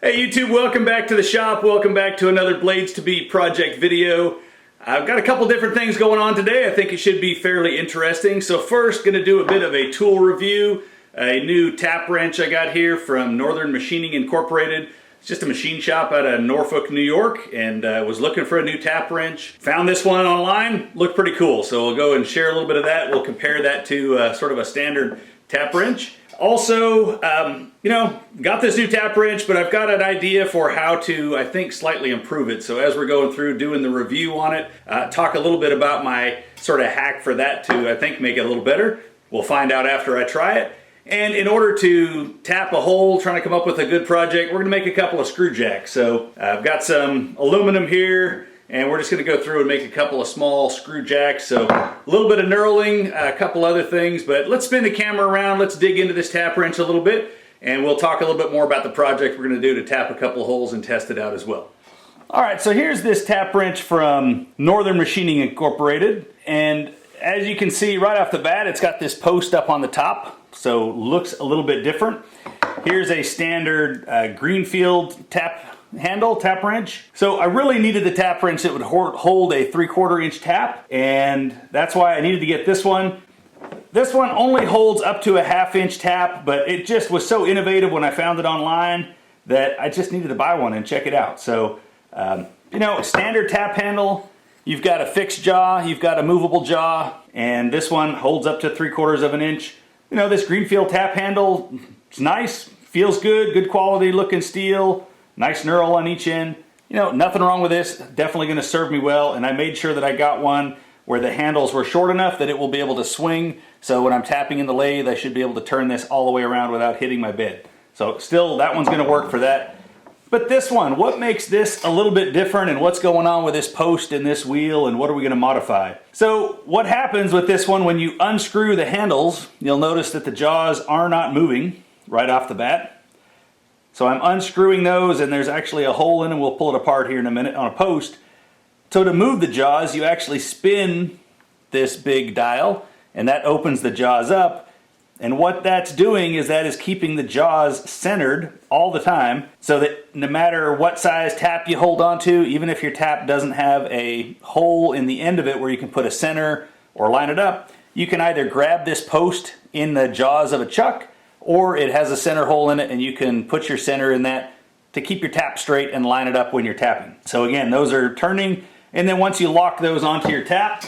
Hey YouTube, welcome back to the shop. Welcome back to another BladesIIB project video. I've got a couple different things going on today. I think it should be fairly interesting. So first, going to do a bit of a tool review. A new tap wrench I got here from Northern Machining Incorporated. It's just a machine shop out of Norfolk, New York, and was looking for a new tap wrench. Found this one online, looked pretty cool. So we'll go and share a little bit of that. We'll compare that to sort of a standard tap wrench. Also, got this new tap wrench, but I've got an idea for how to, I think, slightly improve it. So as we're going through doing the review on it, talk a little bit about my sort of hack for that to, I think, make it a little better. We'll find out after I try it. And in order to tap a hole, trying to come up with a good project, we're going to make a couple of screw jacks. So I've got some aluminum here, and we're just going to go through and make a couple of small screw jacks. So a little bit of knurling, a couple other things, but let's spin the camera around. Let's dig into this tap wrench a little bit, and we'll talk a little bit more about the project we're going to do to tap a couple of holes and test it out as well. All right, so here's this tap wrench from Northern Machining Incorporated, and as you can see right off the bat, it's got this post up on the top, so looks a little bit different. Here's a standard Greenfield tap wrench. So I really needed the tap wrench that would hold a 3/4 inch tap, and that's why I needed to get this one. This one only holds up to a 1/2 inch tap, but it just was so innovative when I found it online that I just needed to buy one and check it out. So, a standard tap handle, you've got a fixed jaw, you've got a movable jaw, and this one holds up to 3/4 of an inch. This Greenfield tap handle, it's nice, feels good, good quality looking steel, nice knurl on each end. Nothing wrong with this, definitely going to serve me well, and I made sure that I got one where the handles were short enough that it will be able to swing, so when I'm tapping in the lathe, I should be able to turn this all the way around without hitting my bed. So still, that one's going to work for that. But this one, what makes this a little bit different, and what's going on with this post and this wheel, and what are we going to modify? So what happens with this one, when you unscrew the handles, you'll notice that the jaws are not moving right off the bat. So I'm unscrewing those, and there's actually a hole in them. We'll pull it apart here in a minute on a post. So to move the jaws, you actually spin this big dial, and that opens the jaws up. And what that's doing is that is keeping the jaws centered all the time, so that no matter what size tap you hold onto, even if your tap doesn't have a hole in the end of it where you can put a center or line it up, you can either grab this post in the jaws of a chuck, or it has a center hole in it and you can put your center in that to keep your tap straight and line it up when you're tapping. So again, those are turning, and then once you lock those onto your tap,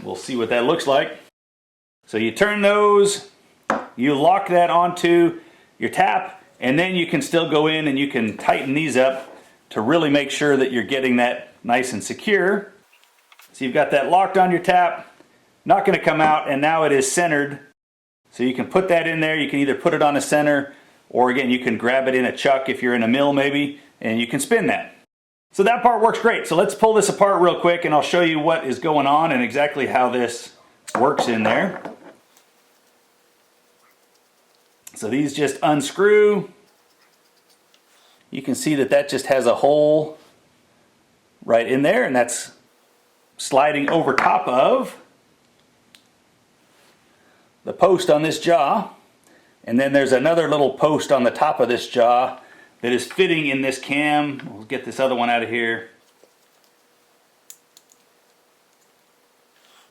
we'll see what that looks like. So you turn those, you lock that onto your tap, and then you can still go in and you can tighten these up to really make sure that you're getting that nice and secure. So you've got that locked on your tap, not going to come out, and now it is centered. So you can put that in there, you can either put it on a center, or again, you can grab it in a chuck if you're in a mill maybe, and you can spin that. So that part works great. So let's pull this apart real quick and I'll show you what is going on and exactly how this works in there. So these just unscrew. You can see that that just has a hole right in there, and that's sliding over top of the post on this jaw. And then there's another little post on the top of this jaw that is fitting in this cam. We'll get this other one out of here.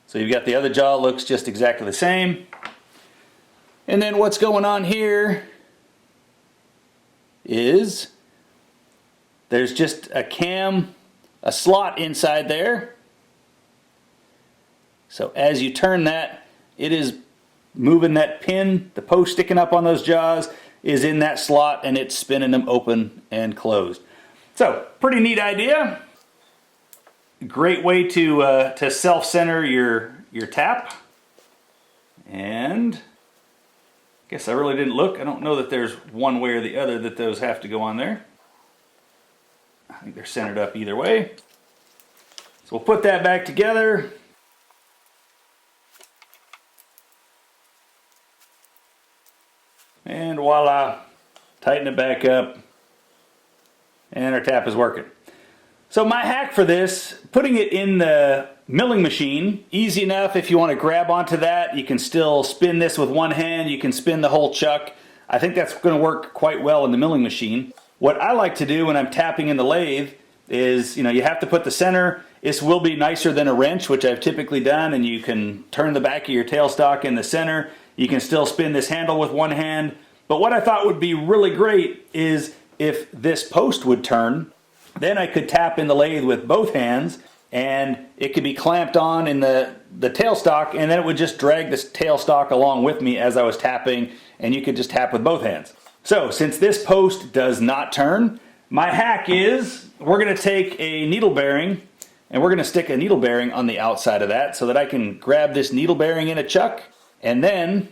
So you've got the other jaw, looks just exactly the same. And then what's going on here is there's just a cam, a slot inside there. So as you turn that, it is moving that pin, the post sticking up on those jaws is in that slot, and it's spinning them open and closed. So pretty neat idea. Great way to self-center your tap. And I guess I really didn't look. I don't know that there's one way or the other that those have to go on there. I think they're centered up either way. So we'll put that back together. And voila, tighten it back up, and our tap is working. So my hack for this, putting it in the milling machine, easy enough. If you want to grab onto that, you can still spin this with one hand. You can spin the whole chuck. I think that's going to work quite well in the milling machine. What I like to do when I'm tapping in the lathe is, you have to put the center. This will be nicer than a wrench, which I've typically done, and you can turn the back of your tailstock in the center. You can still spin this handle with one hand. But what I thought would be really great is if this post would turn, then I could tap in the lathe with both hands, and it could be clamped on in the tailstock, and then it would just drag this tailstock along with me as I was tapping, and you could just tap with both hands. So since this post does not turn, my hack is we're going to take a needle bearing and we're going to stick a needle bearing on the outside of that so that I can grab this needle bearing in a chuck, and then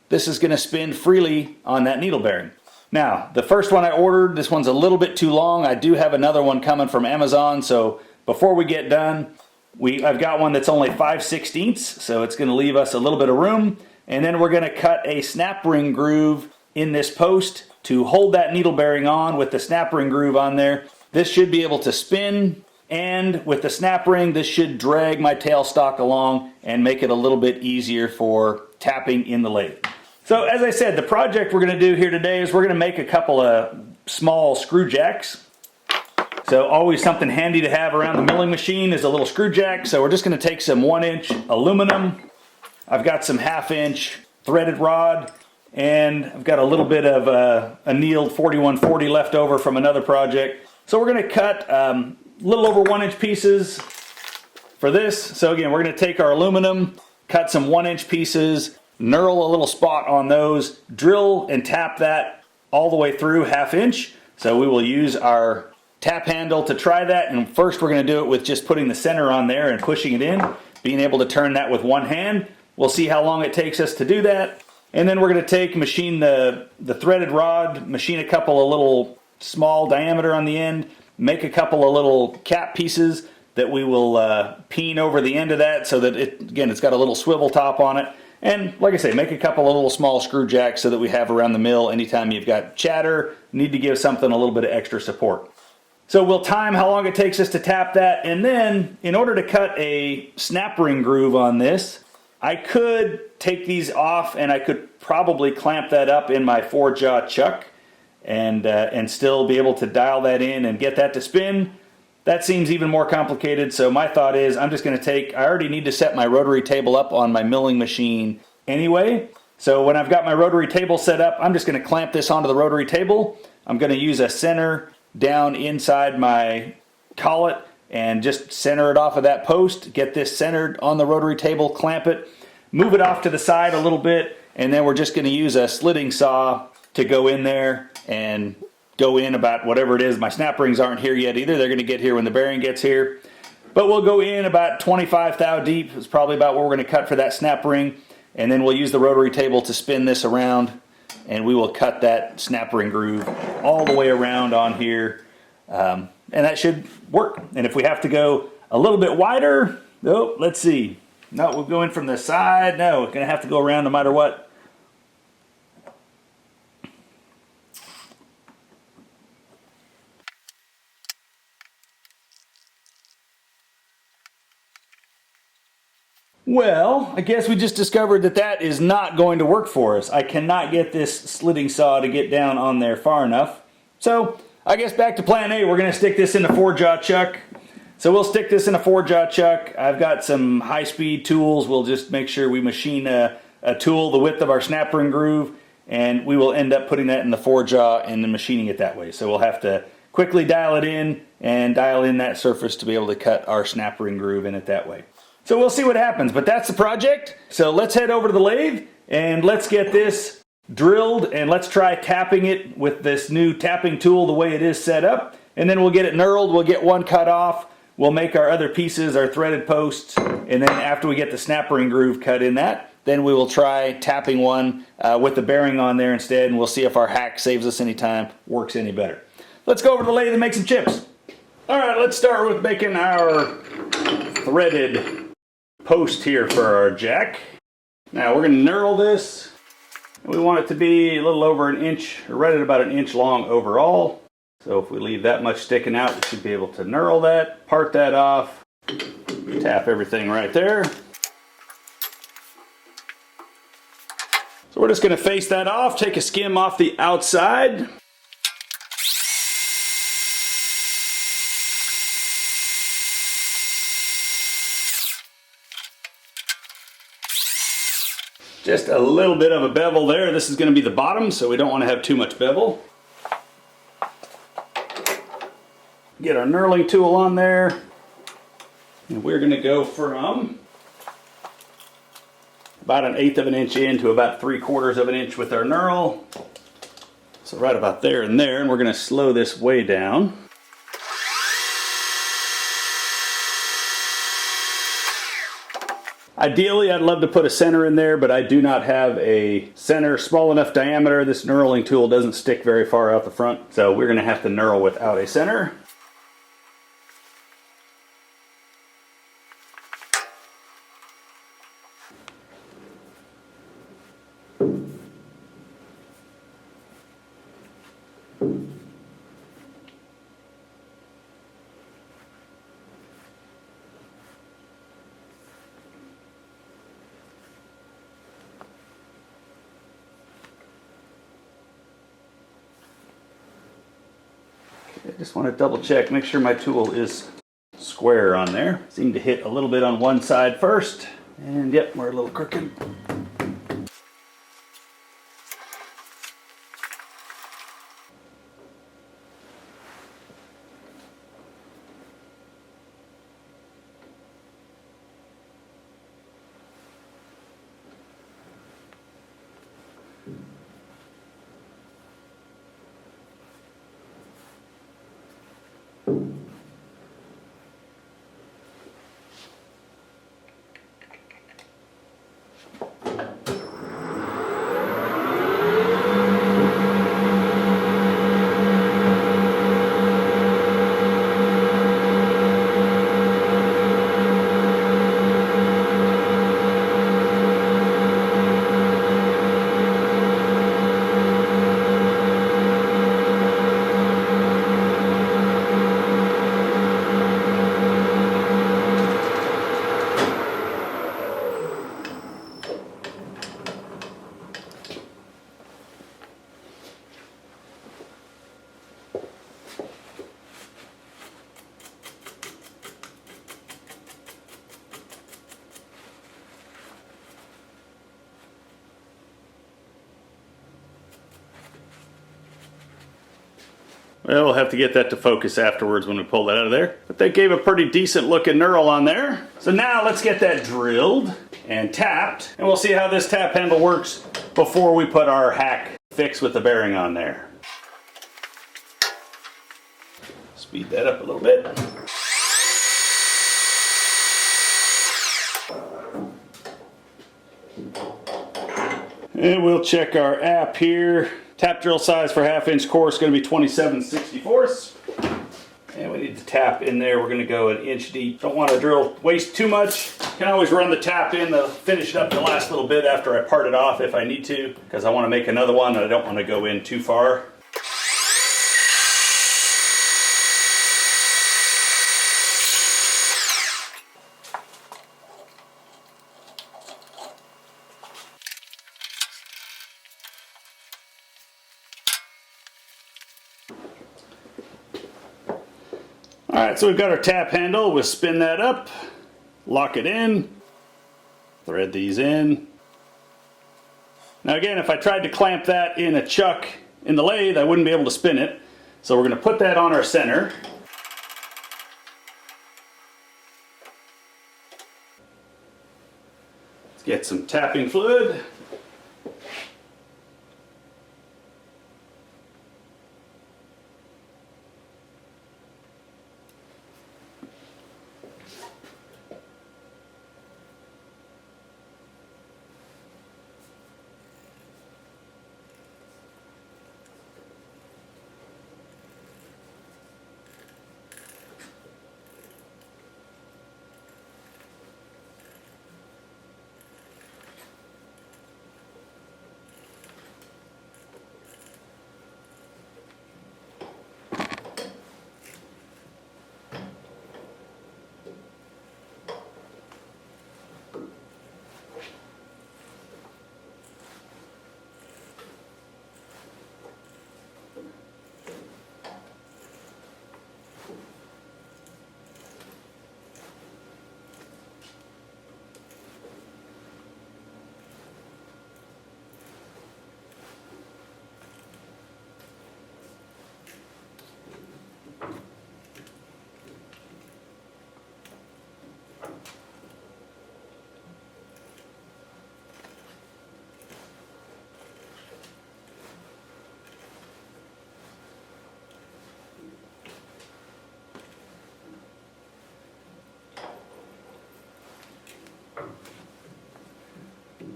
this is going to spin freely on that needle bearing. Now, the first one I ordered, this one's a little bit too long. I do have another one coming from Amazon, so before we get done, I've got one that's only 5/16, so it's going to leave us a little bit of room, and then we're going to cut a snap ring groove in this post to hold that needle bearing on with the snap ring groove on there. This should be able to spin, and with the snap ring, this should drag my tailstock along and make it a little bit easier for tapping in the lathe. So as I said, the project we're going to do here today is we're going to make a couple of small screw jacks. So always something handy to have around the milling machine is a little screw jack. So we're just going to take some 1-inch aluminum. I've got some 1/2-inch threaded rod, and I've got a little bit of annealed 4140 left over from another project. So we're going to cut a little over 1-inch pieces for this. So again, we're going to take our aluminum, cut some 1-inch pieces, knurl a little spot on those, drill and tap that all the way through 1/2 inch. So we will use our tap handle to try that, and first we're going to do it with just putting the center on there and pushing it in, being able to turn that with one hand. We'll see how long it takes us to do that, and then we're going to machine the threaded rod, machine a couple of little small diameter on the end, make a couple of little cap pieces that we will peen over the end of that so that it's got a little swivel top on it. And like I say, make a couple of little small screw jacks so that we have around the mill anytime you've got chatter, need to give something a little bit of extra support. So we'll time how long it takes us to tap that, and then in order to cut a snap ring groove on this, I could take these off and I could probably clamp that up in my 4-jaw chuck and still be able to dial that in and get that to spin. That seems even more complicated, so my thought is I'm just going to I already need to set my rotary table up on my milling machine anyway. So when I've got my rotary table set up, I'm just going to clamp this onto the rotary table. I'm going to use a center down inside my collet and just center it off of that post, get this centered on the rotary table, clamp it, move it off to the side a little bit, and then we're just going to use a slitting saw to go in there and go in about whatever it is. My snap rings aren't here yet either. They're going to get here when the bearing gets here. But we'll go in about 25 thou deep. It's probably about what we're going to cut for that snap ring. And then we'll use the rotary table to spin this around, and we will cut that snap ring groove all the way around on here. And that should work. And if we have to go a little bit wider, oh, let's see. No, we'll go in from the side. No, we're going to have to go around no matter what. Well, I guess we just discovered that that is not going to work for us. I cannot get this slitting saw to get down on there far enough. So I guess back to plan A, we're going to stick this in a 4-jaw chuck. So we'll stick this in a 4-jaw chuck. I've got some high-speed tools. We'll just make sure we machine a tool the width of our snap ring groove, and we will end up putting that in the 4-jaw and then machining it that way. So we'll have to quickly dial it in and dial in that surface to be able to cut our snap ring groove in it that way. So we'll see what happens, but that's the project. So let's head over to the lathe and let's get this drilled, and let's try tapping it with this new tapping tool the way it is set up, and then we'll get it knurled. We'll get one cut off. We'll make our other pieces, our threaded posts, and then after we get the snap ring groove cut in that, then we will try tapping one with the bearing on there instead, and we'll see if our hack saves us any time, works any better. Let's go over to the lathe and make some chips. All right, let's start with making our threaded post here for our jack. Now we're going to knurl this. We want it to be a little over an inch, or right at about an inch long overall. So if we leave that much sticking out, we should be able to knurl that, part that off, tap everything right there. So we're just going to face that off, take a skim off the outside. Just a little bit of a bevel there. This is going to be the bottom, so we don't want to have too much bevel. Get our knurling tool on there. And we're going to go from about 1/8 of an inch in to about 3/4 of an inch with our knurl. So right about there and there, and we're going to slow this way down. Ideally, I'd love to put a center in there, but I do not have a center small enough diameter. This knurling tool doesn't stick very far out the front, so we're going to have to knurl without a center. I just want to double check, make sure my tool is square on there. Seem to hit a little bit on one side first, and yep, we're a little crooked. Well, we'll have to get that to focus afterwards when we pull that out of there. But that gave a pretty decent looking knurl on there. So now let's get that drilled and tapped, and we'll see how this tap handle works before we put our hack fix with the bearing on there. Speed that up a little bit. And we'll check our app here. Tap drill size for 1/2 inch core is going to be 27/64. And we need to tap in there. We're going to go 1 inch deep. Don't want to drill waste too much. Can always run the tap in to finish it up the last little bit after I part it off if I need to, because I want to make another one and I don't want to go in too far. Alright, so we've got our tap handle. We'll spin that up, lock it in, thread these in. Now again, if I tried to clamp that in a chuck in the lathe, I wouldn't be able to spin it. So we're going to put that on our center. Let's get some tapping fluid.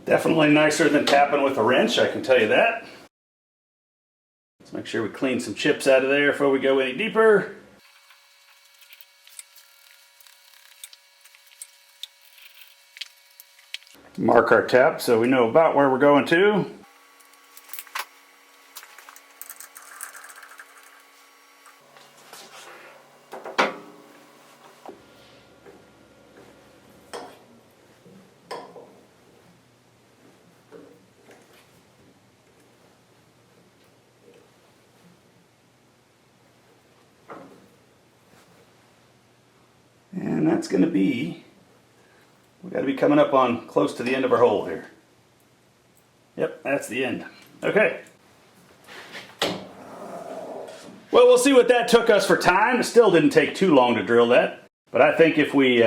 Definitely nicer than tapping with a wrench, I can tell you that. Let's make sure we clean some chips out of there before we go any deeper. Mark our tap so we know about where we're going to. And that's going to be, we've got to be coming up on close to the end of our hole here. Yep, that's the end. Okay. Well, we'll see what that took us for time. It still didn't take too long to drill that. But I think if we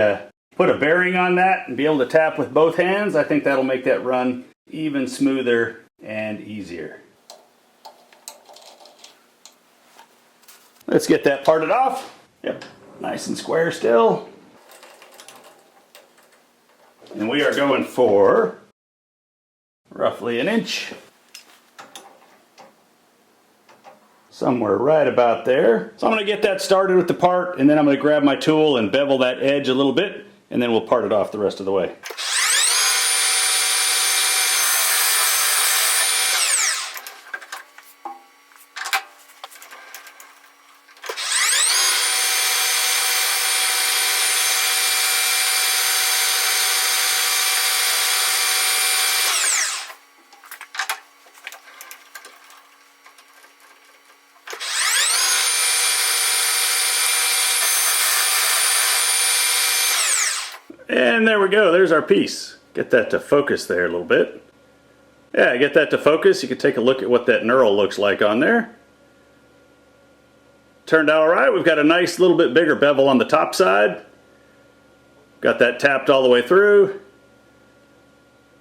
put a bearing on that and be able to tap with both hands, I think that'll make that run even smoother and easier. Let's get that parted off. Yep. Nice and square still. And we are going for roughly an inch. Somewhere right about there. So I'm going to get that started with the part, and then I'm going to grab my tool and bevel that edge a little bit, and then we'll part it off the rest of the way. And there we go, there's our piece. Get that to focus there a little bit. Yeah, get that to focus. You can take a look at what that knurl looks like on there. Turned out alright. We've got a nice little bit bigger bevel on the top side. Got that tapped all the way through.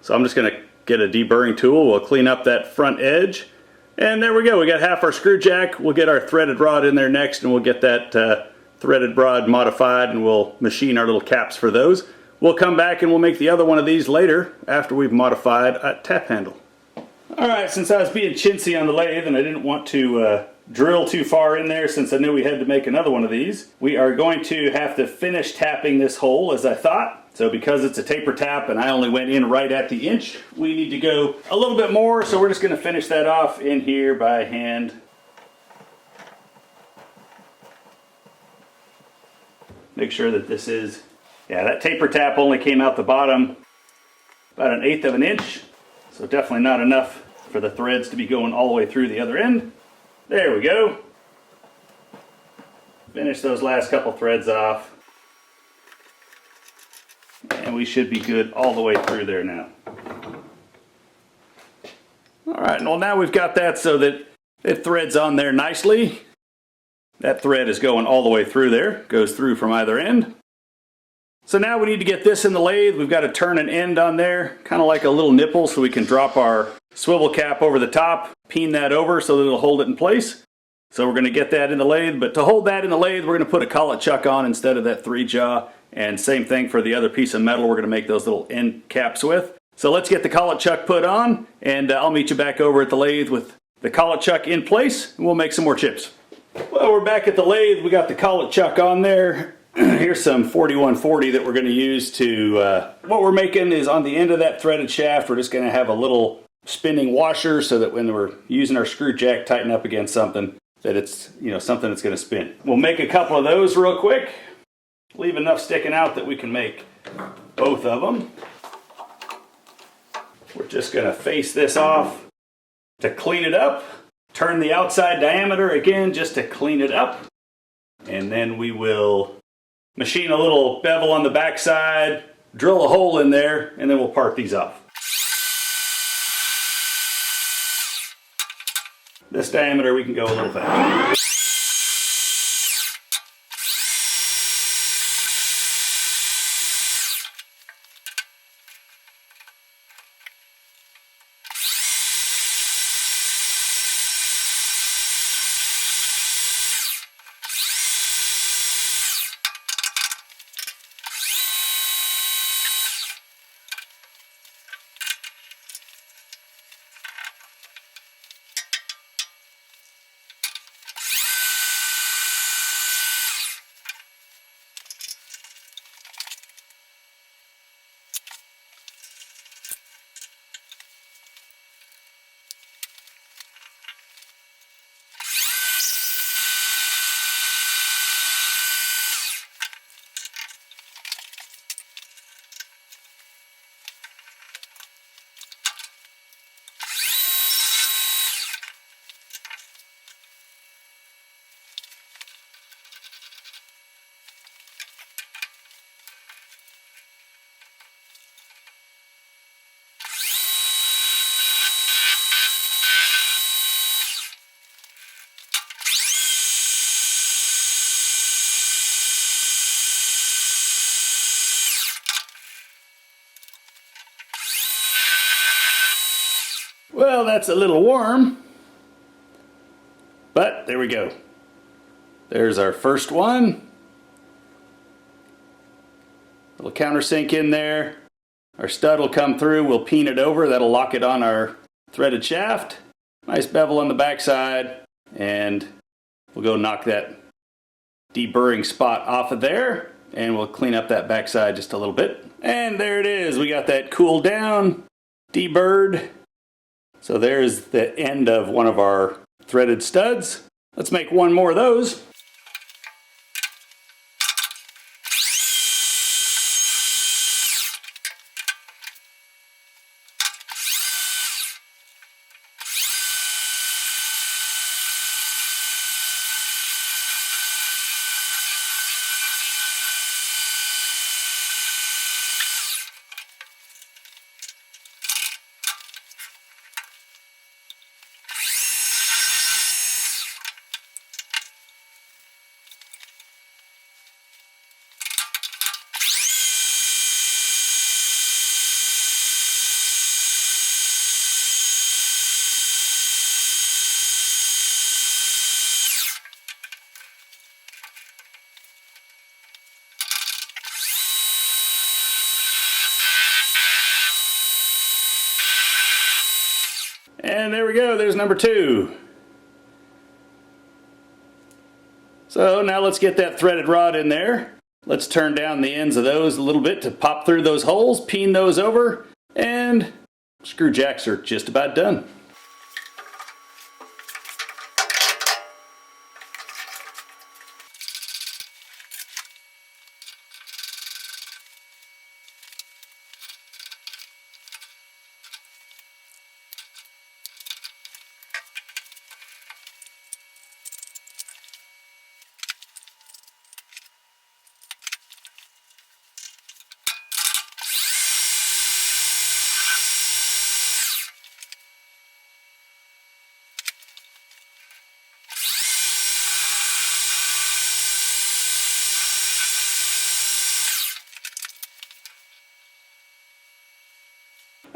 So I'm just going to get a deburring tool. We'll clean up that front edge. And there we go. We got half our screw jack. We'll get our threaded rod in there next, and we'll get that threaded rod modified, and we'll machine our little caps for those. We'll come back and we'll make the other one of these later after we've modified a tap handle. Alright, since I was being chintzy on the lathe and I didn't want to drill too far in there since I knew we had to make another one of these, we are going to have to finish tapping this hole as I thought. So because it's a taper tap and I only went in right at the inch, we need to go a little bit more, so we're just going to finish that off in here by hand. Make sure that this is, yeah, that taper tap only came out the bottom about 1/8 of an inch, so definitely not enough for the threads to be going all the way through the other end. There we go. Finish those last couple threads off, and we should be good all the way through there now. Alright, well now we've got that so that it threads on there nicely. That thread is going all the way through there, goes through from either end. So now we need to get this in the lathe. We've got to turn an end on there, kind of like a little nipple, so we can drop our swivel cap over the top, peen that over so that it'll hold it in place. So we're going to get that in the lathe, but to hold that in the lathe, we're going to put a collet chuck on instead of that 3-jaw, and same thing for the other piece of metal we're going to make those little end caps with. So let's get the collet chuck put on, and I'll meet you back over at the lathe with the collet chuck in place, and we'll make some more chips. Well, we're back at the lathe. We got the collet chuck on there. Here's some 4140 that we're going to use to, what we're making is on the end of that threaded shaft, we're just going to have a little spinning washer so that when we're using our screw jack, tighten up against something, that it's, you know, something that's going to spin. We'll make a couple of those real quick. Leave enough sticking out that we can make both of them. We're just going to face this off to clean it up. Turn the outside diameter again just to clean it up. And then we will machine a little bevel on the back side, drill a hole in there, and then we'll part these off. This diameter we can go a little faster. Well, that's a little warm, but there we go. There's our first one. Little countersink in there. Our stud will come through, we'll peen it over, that'll lock it on our threaded shaft. Nice bevel on the backside, and we'll go knock that deburring spot off of there, and we'll clean up that backside just a little bit. And there it is, we got that cooled down, deburred. So there's the end of one of our threaded studs. Let's make one more of those. And there we go, there's number 2. So now let's get that threaded rod in there. Let's turn down the ends of those a little bit to pop through those holes, peen those over, and screw jacks are just about done.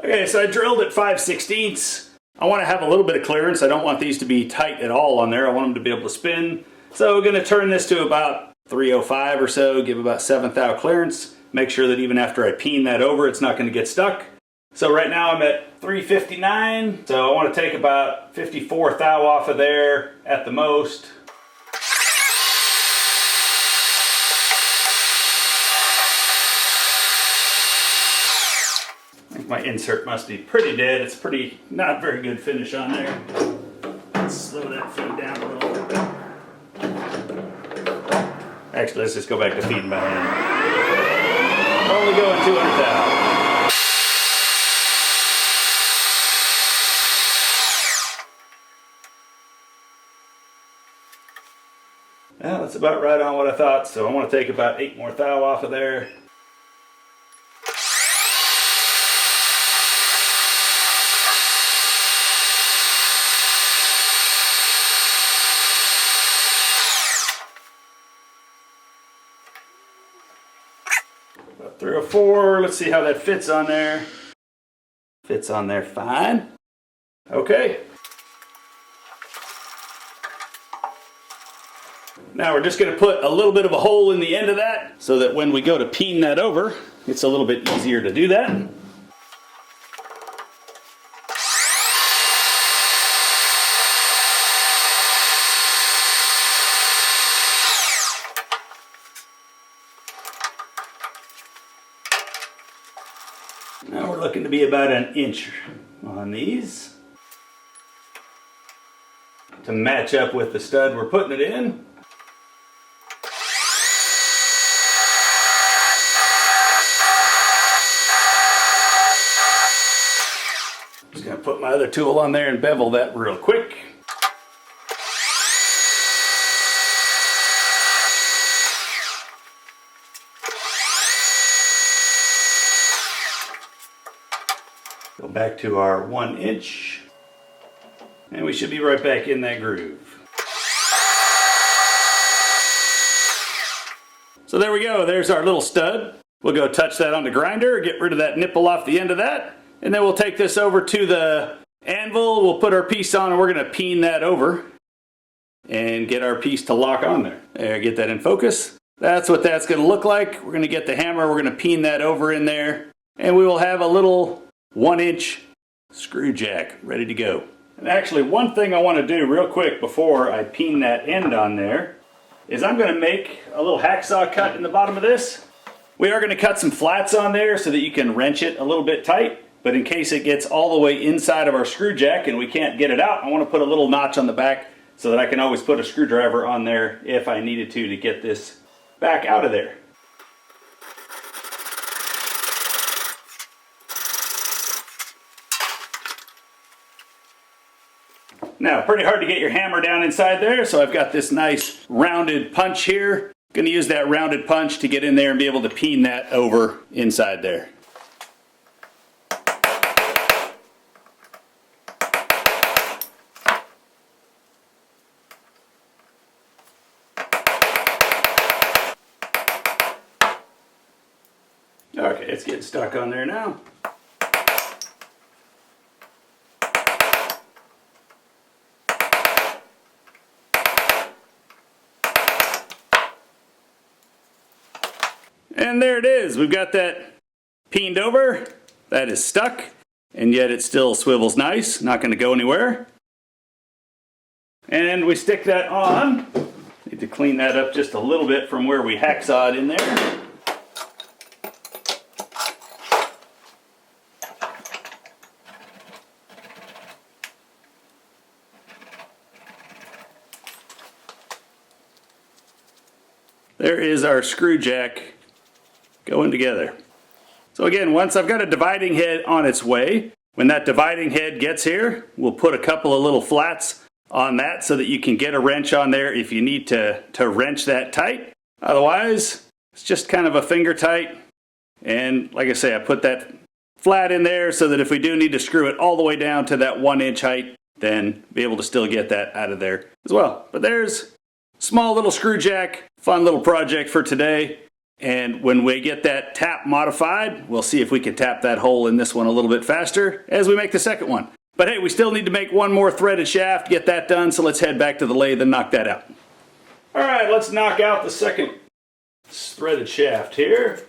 Okay, so I drilled at 5/16. I want to have a little bit of clearance. I don't want these to be tight at all on there. I want them to be able to spin. So we're going to turn this to about 305 or so, give about 7th thou clearance. Make sure that even after I peen that over, it's not going to get stuck. So right now I'm at 359. So I want to take about 54 thou off of there at the most. My insert must be pretty dead. It's pretty not very good finish on there. Let's slow that feed down a little bit. Actually, let's just go back to feeding by hand. Only going 200 thou. Well, that's about right on what I thought. So I want to take about 8 more thou off of there. About 304, let's see how that fits on there. Fits on there fine. Okay. Now we're just going to put a little bit of a hole in the end of that so that when we go to peen that over, it's a little bit easier to do that. Now we're looking to be about 1 inch on these to match up with the stud we're putting it in. Just going to put my other tool on there and bevel that real quick. Go back to our 1 inch, and we should be right back in that groove. So there we go, there's our little stud. We'll go touch that on the grinder, get rid of that nipple off the end of that, and then we'll take this over to the anvil, we'll put our piece on and we're going to peen that over and get our piece to lock on there. There, get that in focus. That's what that's going to look like. We're going to get the hammer, we're going to peen that over in there, and we will have a little 1-inch screw jack ready to go. And actually, one thing I want to do real quick before I peen that end on there is I'm going to make a little hacksaw cut in the bottom of this. We are going to cut some flats on there so that you can wrench it a little bit tight, but in case it gets all the way inside of our screw jack and we can't get it out, I want to put a little notch on the back so that I can always put a screwdriver on there if I needed to get this back out of there. Now, pretty hard to get your hammer down inside there, so I've got this nice rounded punch here. Going to use that rounded punch to get in there and be able to peen that over inside there. Okay, it's getting stuck on there now. And there it is. We've got that peened over. That is stuck, and yet it still swivels nice. Not going to go anywhere. And we stick that on. Need to clean that up just a little bit from where we hacksawed in there. There is our screw jack going together. So again, once I've got a dividing head on its way, when that dividing head gets here, we'll put a couple of little flats on that so that you can get a wrench on there if you need to wrench that tight. Otherwise, it's just kind of a finger tight. And like I say, I put that flat in there so that if we do need to screw it all the way down to that 1-inch height, then be able to still get that out of there as well. But there's small little screw jack, fun little project for today. And when we get that tap modified, we'll see if we can tap that hole in this one a little bit faster as we make the second one. But hey, we still need to make one more threaded shaft, get that done, so let's head back to the lathe and knock that out. Alright, let's knock out the second threaded shaft here.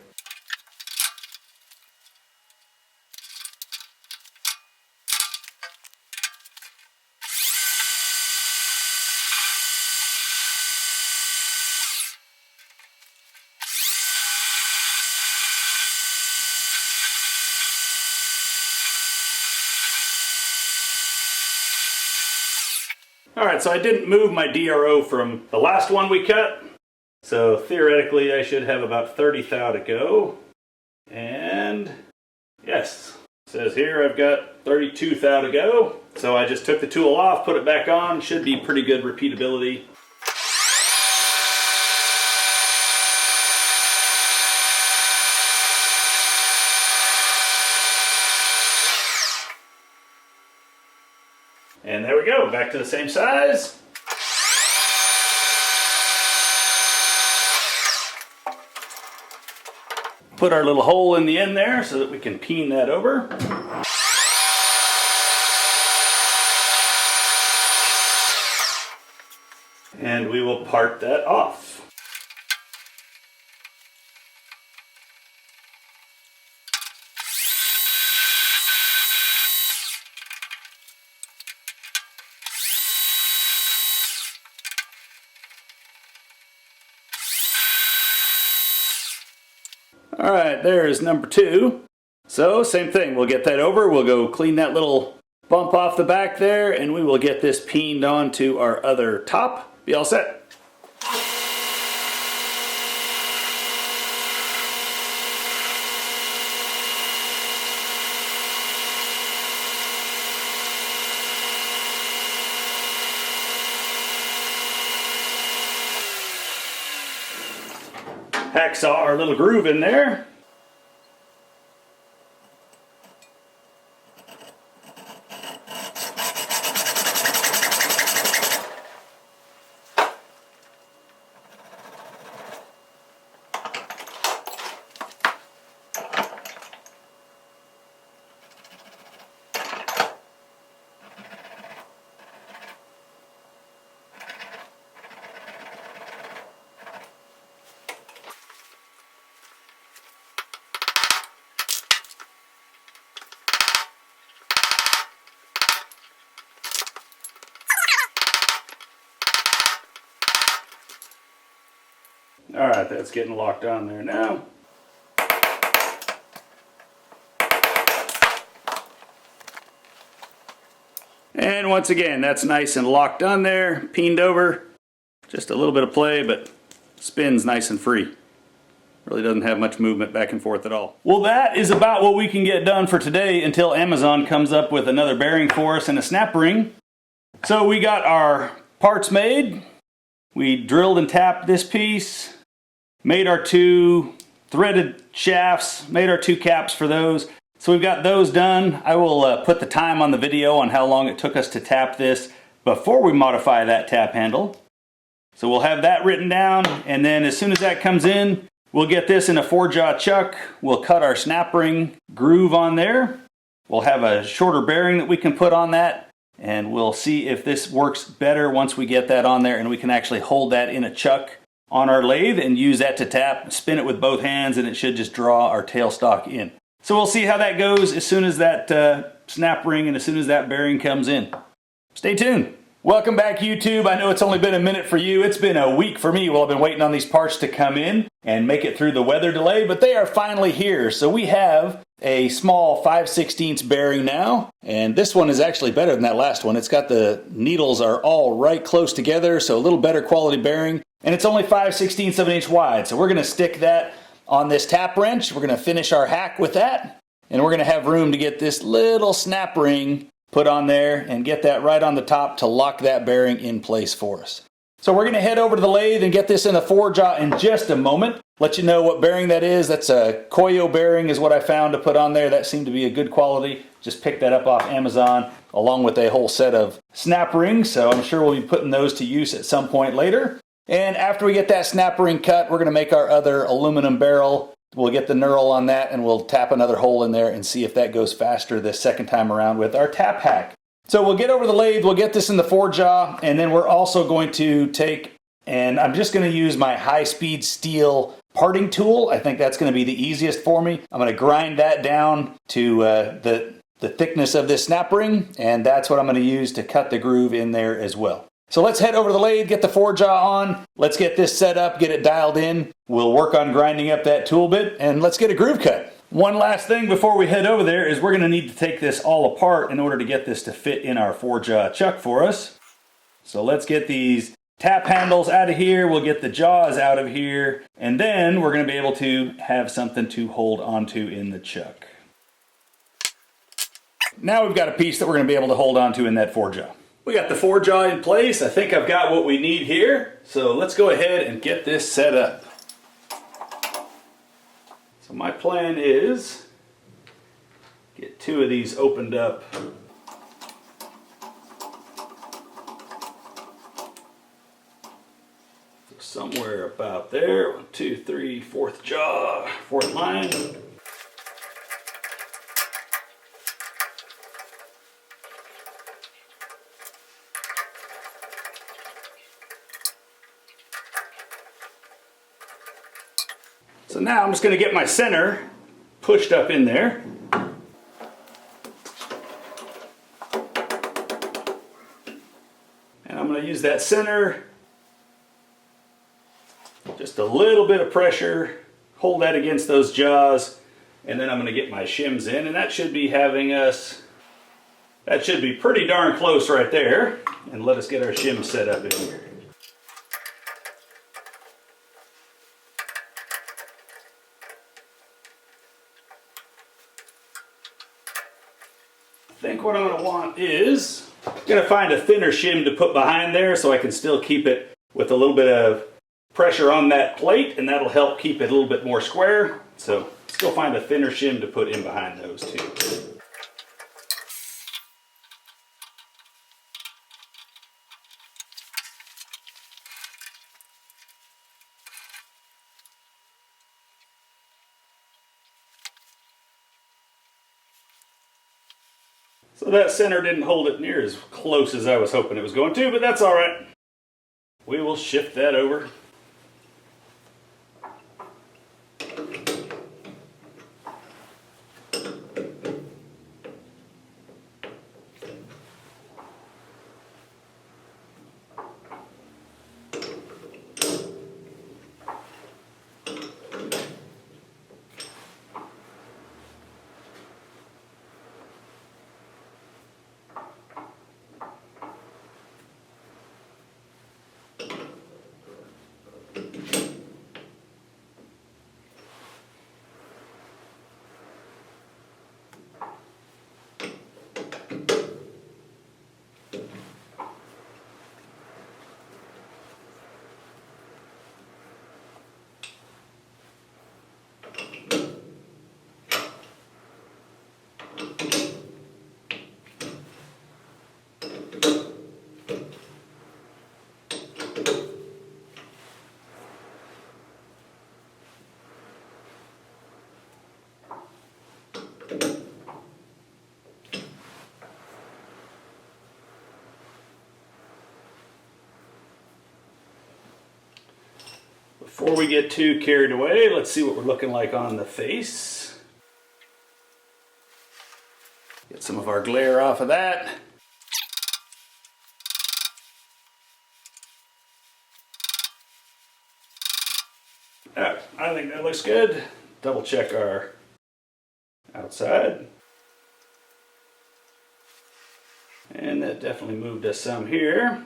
Alright, so I didn't move my DRO from the last one we cut, so theoretically I should have about 30 thou to go. And yes, it says here I've got 32 thou to go. So I just took the tool off, put it back on, should be pretty good repeatability. And there we go, back to the same size. Put our little hole in the end there so that we can peen that over. And we will part that off. Alright, there is number 2. So, same thing, we'll get that over, we'll go clean that little bump off the back there, and we will get this peened onto our other top. Be all set. Hacksaw our little groove in there. All right, that's getting locked on there now. And once again, that's nice and locked on there, peened over. Just a little bit of play, but spins nice and free. Really doesn't have much movement back and forth at all. Well, that is about what we can get done for today until Amazon comes up with another bearing for us and a snap ring. So we got our parts made. We drilled and tapped this piece, made our 2 threaded shafts, made our 2 caps for those. So we've got those done. I will put the time on the video on how long it took us to tap this before we modify that tap handle. So we'll have that written down, and then as soon as that comes in, we'll get this in a 4-jaw chuck. We'll cut our snap ring groove on there. We'll have a shorter bearing that we can put on that, and we'll see if this works better once we get that on there, and we can actually hold that in a chuck on our lathe and use that to tap, spin it with both hands, and it should just draw our tailstock in. So we'll see how that goes as soon as that snap ring and as soon as that bearing comes in. Stay tuned. Welcome back, YouTube. I know it's only been a minute for you. It's been a week for me while I've been waiting on these parts to come in and make it through the weather delay, but they are finally here. So we have a small 5/16 bearing now, and this one is actually better than that last one. It's got the needles are all right close together, so a little better quality bearing, and it's only 5/16 of an inch wide. So we're going to stick that on this tap wrench. We're going to finish our hack with that, and we're going to have room to get this little snap ring put on there and get that right on the top to lock that bearing in place for us. So we're going to head over to the lathe and get this in a 4-jaw in just a moment. Let you know what bearing that is. That's a Koyo bearing is what I found to put on there. That seemed to be a good quality. Just picked that up off Amazon along with a whole set of snap rings. So I'm sure we'll be putting those to use at some point later. And after we get that snap ring cut, we're going to make our other aluminum barrel. We'll get the knurl on that and we'll tap another hole in there and see if that goes faster this second time around with our tap hack. So we'll get over the lathe, we'll get this in the 4-jaw, and then we're also going to take, and I'm just going to use my high-speed steel parting tool. I think that's going to be the easiest for me. I'm going to grind that down to the thickness of this snap ring, and that's what I'm going to use to cut the groove in there as well. So let's head over to the lathe, get the 4-jaw on, let's get this set up, get it dialed in. We'll work on grinding up that tool bit, and let's get a groove cut. One last thing before we head over there is we're going to need to take this all apart in order to get this to fit in our 4-jaw chuck for us. So let's get these tap handles out of here, we'll get the jaws out of here, and then we're going to be able to have something to hold onto in the chuck. Now we've got a piece that we're going to be able to hold onto in that 4-jaw. We got the 4-jaw in place. I think I've got what we need here. So let's go ahead and get this set up. So my plan is get 2 of these opened up. Somewhere about there. 1, 2, 3, 4th jaw, 4th line. So now I'm just going to get my center pushed up in there. And I'm going to use that center, just a little bit of pressure, hold that against those jaws, and then I'm going to get my shims in, and that should be having us, that should be pretty darn close right there. And let us get our shims set up in here. I think what I'm going to want is, I'm going to find a thinner shim to put behind there so I can still keep it with a little bit of pressure on that plate, and that'll help keep it a little bit more square. So let's go find a thinner shim to put in behind those two. So that center didn't hold it near as close as I was hoping it was going to, but that's all right. We will shift that over. Before we get too carried away, let's see what we're looking like on the face. Get some of our glare off of that. Alright, I think that looks good. Double check our outside. And that definitely moved us some here.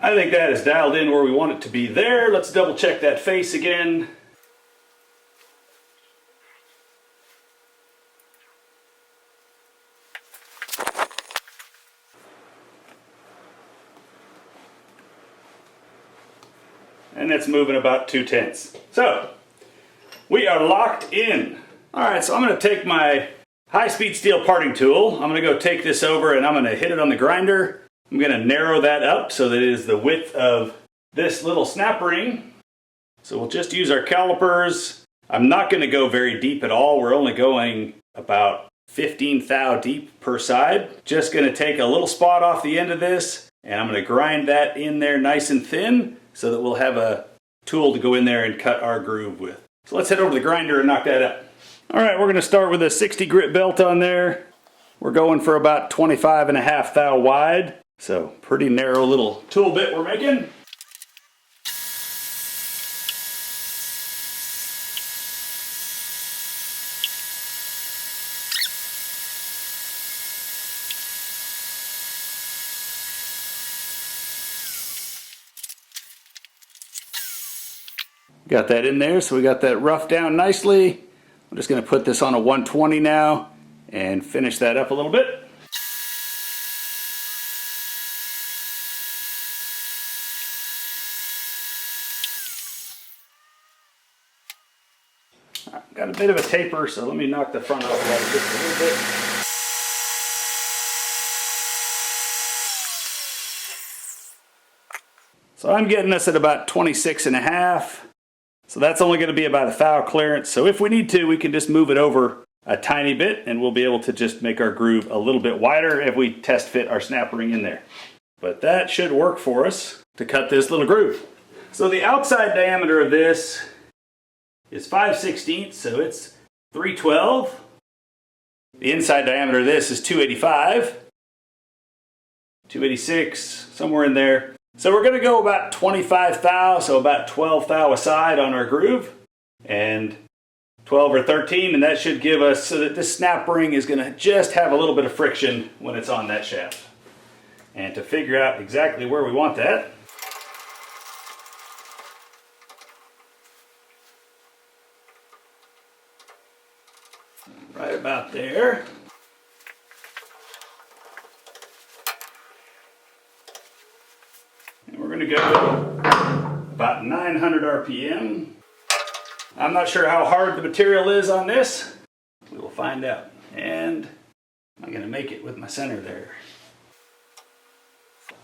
I think that is dialed in where we want it to be there. Let's double check that face again. And that's moving about 2/10. So, we are locked in. Alright, so I'm going to take my high-speed steel parting tool. I'm going to go take this over and I'm going to hit it on the grinder. I'm going to narrow that up so that it is the width of this little snap ring. So we'll just use our calipers. I'm not going to go very deep at all. We're only going about 15 thou deep per side. Just going to take a little spot off the end of this and I'm going to grind that in there nice and thin so that we'll have a tool to go in there and cut our groove with. So let's head over to the grinder and knock that up. Alright, we're going to start with a 60 grit belt on there. We're going for about 25.5 thou wide. So pretty narrow little tool bit we're making. Got that in there, so we got that roughed down nicely. I'm just going to put this on a 120 now and finish that up a little bit. Got a bit of a taper, so let me knock the front off of that just a little bit. So I'm getting this at about 26.5. So that's only going to be about a thou clearance. So if we need to, we can just move it over a tiny bit and we'll be able to just make our groove a little bit wider if we test fit our snap ring in there. But that should work for us to cut this little groove. So the outside diameter of this is 5/16, so it's 312. The inside diameter of this is 285, 286, somewhere in there. So we're going to go about 25 thou, so about 12 thou a side on our groove, and 12 or 13, and that should give us, so that this snap ring is going to just have a little bit of friction when it's on that shaft. And to figure out exactly where we want that, right about there. And we're going to go about 900 RPM. I'm not sure how hard the material is on this. We will find out. And I'm going to make it with my center there.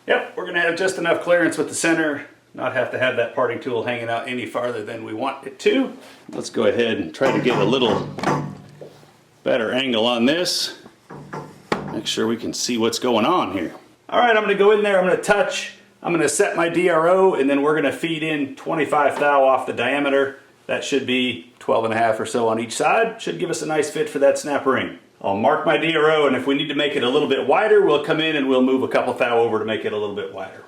Yep, we're going to have just enough clearance with the center, not have to have that parting tool hanging out any farther than we want it to. Let's go ahead and try to get a little better angle on this. Make sure we can see what's going on here. All right, I'm going to go in there, I'm going to touch, I'm going to set my DRO, and then we're going to feed in 25 thou off the diameter. That should be 12.5 or so on each side. Should give us a nice fit for that snap ring. I'll mark my DRO, and if we need to make it a little bit wider, we'll come in and we'll move a couple thou over to make it a little bit wider.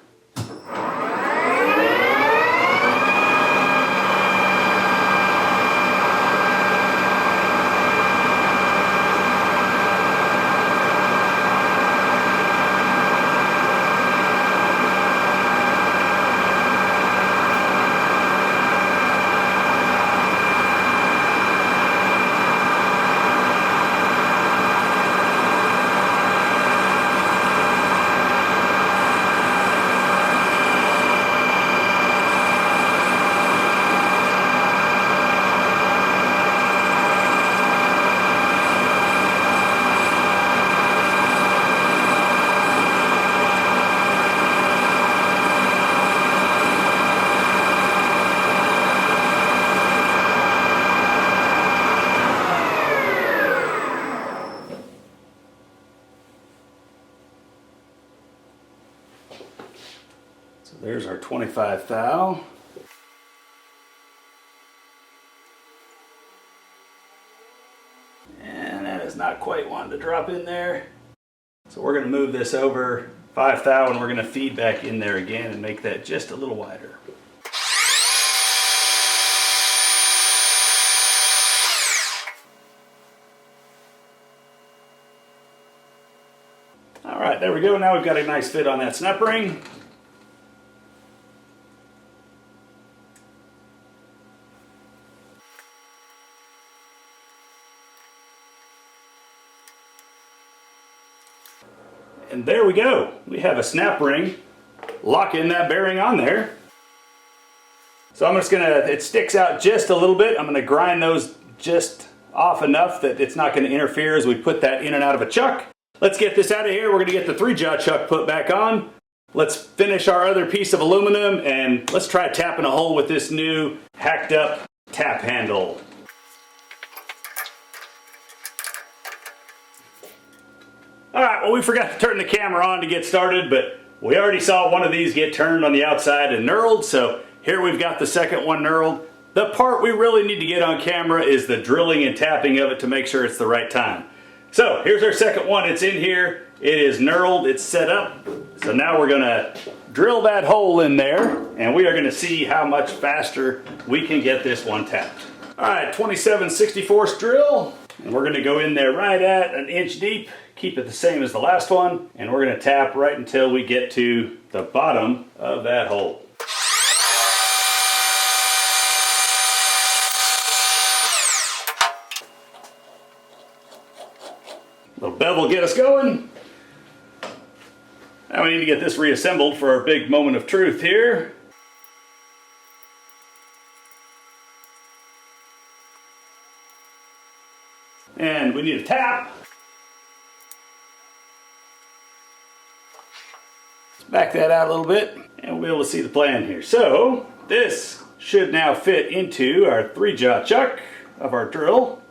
So there's our 25 thou. And that is not quite wanting to drop in there. So we're going to move this over 5 thou and we're going to feed back in there again and make that just a little wider. All right, there we go. Now we've got a nice fit on that snap ring. And there we go. We have a snap ring. Lock in that bearing on there. So I'm just gonna, it sticks out just a little bit. I'm gonna grind those just off enough that it's not gonna interfere as we put that in and out of a chuck. Let's get this out of here. We're gonna get the 3-jaw chuck put back on. Let's finish our other piece of aluminum and let's try tapping a hole with this new hacked up tap handle. Alright, well we forgot to turn the camera on to get started, but we already saw one of these get turned on the outside and knurled, so here we've got the second one knurled. The part we really need to get on camera is the drilling and tapping of it to make sure it's the right time. So here's our second one, it's in here, it is knurled, it's set up. So now we're going to drill that hole in there and we are going to see how much faster we can get this one tapped. Alright, 27/64 drill, and we're going to go in there right at an inch deep. Keep it the same as the last one, and we're going to tap right until we get to the bottom of that hole. A little bevel will get us going. Now we need to get this reassembled for our big moment of truth here. And we need a tap. Back that out a little bit and we'll be able to see the plan here. So this should now fit into our 3-jaw chuck of our drill.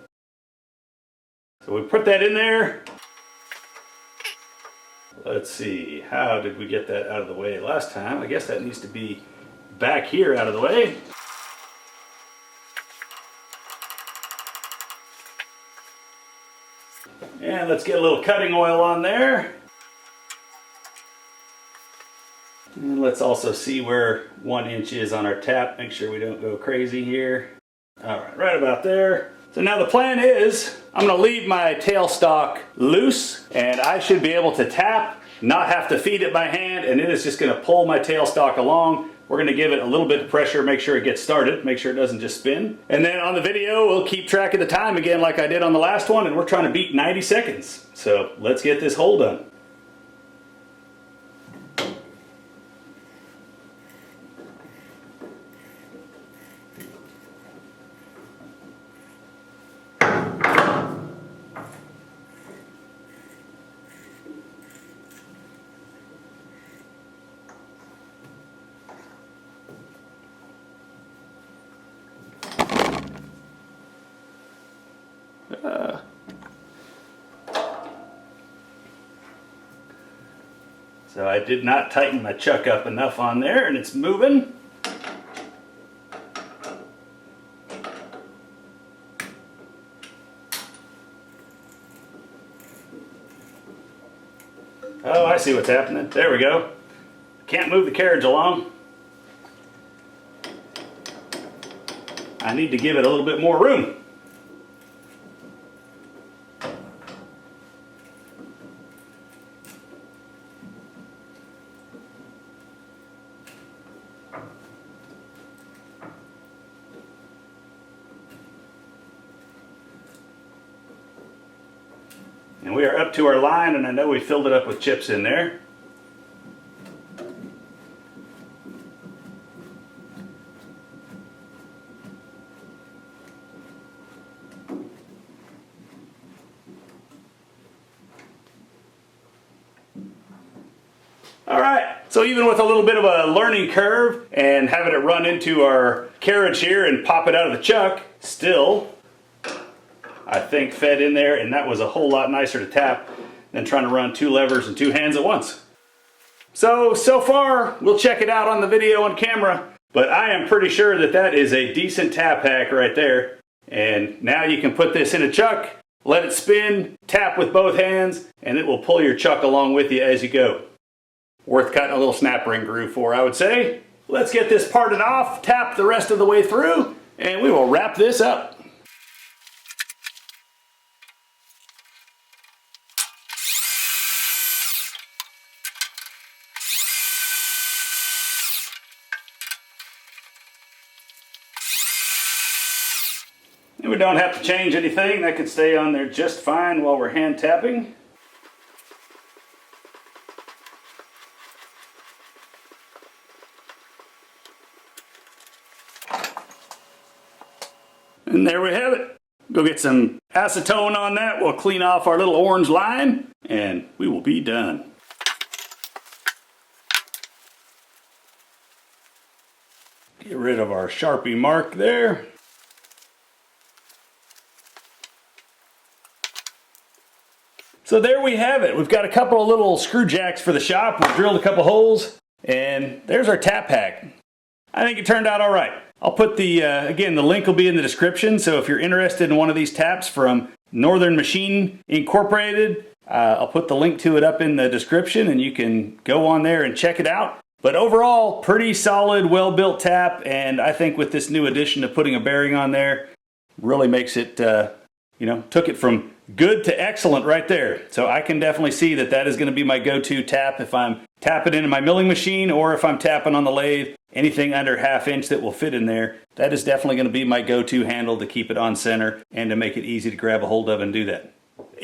So we put that in there. Let's see, how did we get that out of the way last time? I guess that needs to be back here out of the way. And let's get a little cutting oil on there. And let's also see where 1 inch is on our tap. Make sure we don't go crazy here. All right, right about there. So now the plan is, I'm going to leave my tailstock loose and I should be able to tap, not have to feed it by hand, and it is just going to pull my tailstock along. We're going to give it a little bit of pressure, make sure it gets started, make sure it doesn't just spin. And then on the video, we'll keep track of the time again like I did on the last one, and we're trying to beat 90 seconds. So let's get this hole done. So I did not tighten my chuck up enough on there, and it's moving. Oh, I see what's happening. There we go. Can't move the carriage along. I need to give it a little bit more room. And we are up to our line, and I know we filled it up with chips in there. All right, so even with a little bit of a learning curve and having it run into our carriage here and pop it out of the chuck, still, I think fed in there, and that was a whole lot nicer to tap than trying to run 2 levers and 2 hands at once. So far, we'll check it out on the video on camera, but I am pretty sure that that is a decent tap hack right there. And now you can put this in a chuck, let it spin, tap with both hands, and it will pull your chuck along with you as you go. Worth cutting a little snap ring groove for, I would say. Let's get this parted off, tap the rest of the way through, and we will wrap this up. And we don't have to change anything. That can stay on there just fine while we're hand tapping. And there we have it. Go get some acetone on that. We'll clean off our little orange line and we will be done. Get rid of our Sharpie mark there. So there we have it. We've got a couple of little screw jacks for the shop. We've drilled a couple holes and there's our tap hack. I think it turned out all right. I'll put the, again, the link will be in the description, so if you're interested in one of these taps from Northern Machine Incorporated, I'll put the link to it up in the description and you can go on there and check it out. But overall, pretty solid, well-built tap, and I think with this new addition of putting a bearing on there, really makes it, you know, took it from good to excellent right there. So I can definitely see that that is going to be my go-to tap if I'm tapping into my milling machine or if I'm tapping on the lathe. Anything under 1/2 inch that will fit in there, that is definitely going to be my go-to handle to keep it on center and to make it easy to grab a hold of and do that.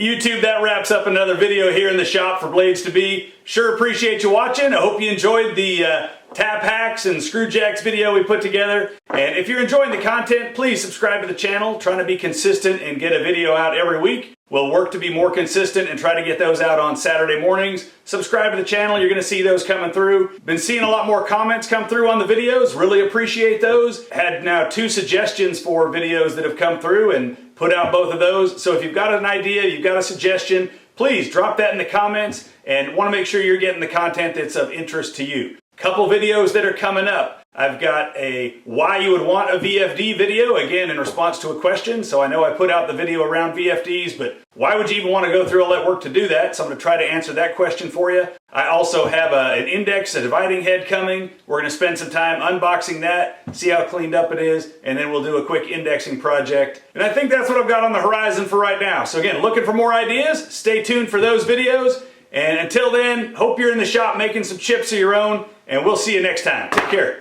YouTube, that wraps up another video here in the shop for BladesIIB. Sure appreciate you watching. I hope you enjoyed the tap hacks and screw jacks video we put together. And if you're enjoying the content, please subscribe to the channel. Trying to be consistent and get a video out every week. We'll work to be more consistent and try to get those out on Saturday mornings. Subscribe to the channel. You're going to see those coming through. Been seeing a lot more comments come through on the videos. Really appreciate those. Had now 2 suggestions for videos that have come through and put out both of those. So if you've got an idea, you've got a suggestion, please drop that in the comments and want to make sure you're getting the content that's of interest to you. Couple videos that are coming up. I've got a why you would want a VFD video, again in response to a question. So I know I put out the video around VFDs, but why would you even want to go through all that work to do that? So I'm going to try to answer that question for you. I also have an index, a dividing head coming. We're going to spend some time unboxing that, see how cleaned up it is, and then we'll do a quick indexing project. And I think that's what I've got on the horizon for right now. So again, looking for more ideas, stay tuned for those videos. And until then, hope you're in the shop making some chips of your own, and we'll see you next time. Take care.